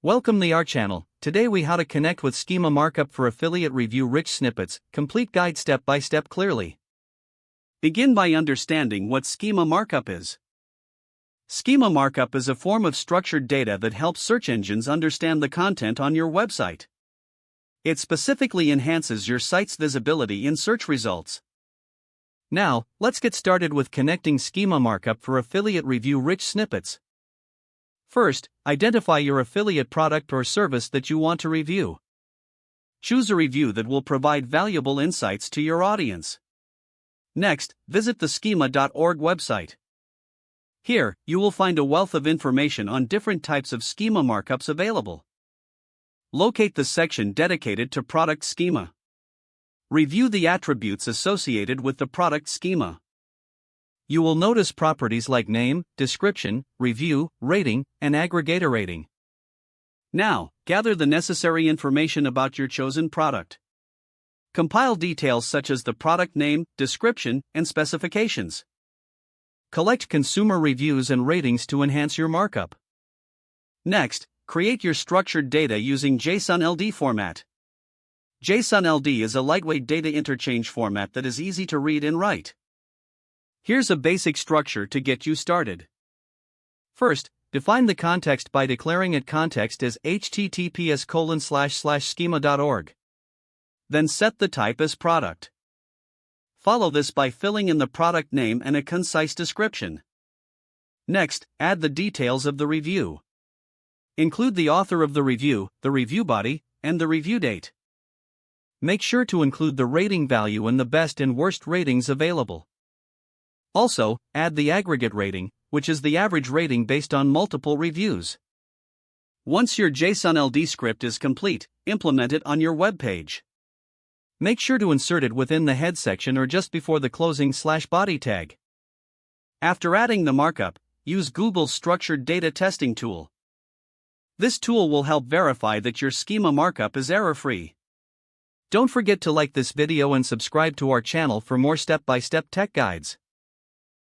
Welcome to our channel. Today we how to connect with Schema Markup for affiliate review rich snippets, complete guide step by step clearly. Begin by understanding what Schema Markup is. Schema Markup is a form of structured data that helps search engines understand the content on your website. It specifically enhances your site's visibility in search results. Now, let's get started with connecting Schema Markup for affiliate review rich snippets. First, identify your affiliate product or service that you want to review. Choose a review that will provide valuable insights to your audience. Next, visit the schema.org website. Here, you will find a wealth of information on different types of schema markups available. Locate the section dedicated to product schema. Review the attributes associated with the product schema. You will notice properties like name, description, review, rating, and aggregator rating. Now, gather the necessary information about your chosen product. Compile details such as the product name, description, and specifications. Collect consumer reviews and ratings to enhance your markup. Next, create your structured data using JSON-LD format. JSON-LD is a lightweight data interchange format that is easy to read and write. Here's a basic structure to get you started. First, define the context by declaring it context as https://schema.org. Then set the type as product. Follow this by filling in the product name and a concise description. Next, add the details of the review. Include the author of the review body, and the review date. Make sure to include the rating value and the best and worst ratings available. Also, add the aggregate rating, which is the average rating based on multiple reviews. Once your JSON-LD script is complete, implement it on your web page. Make sure to insert it within the head section or just before the closing/body tag. After adding the markup, use Google's structured data testing tool. This tool will help verify that your schema markup is error-free. Don't forget to like this video and subscribe to our channel for more step-by-step tech guides.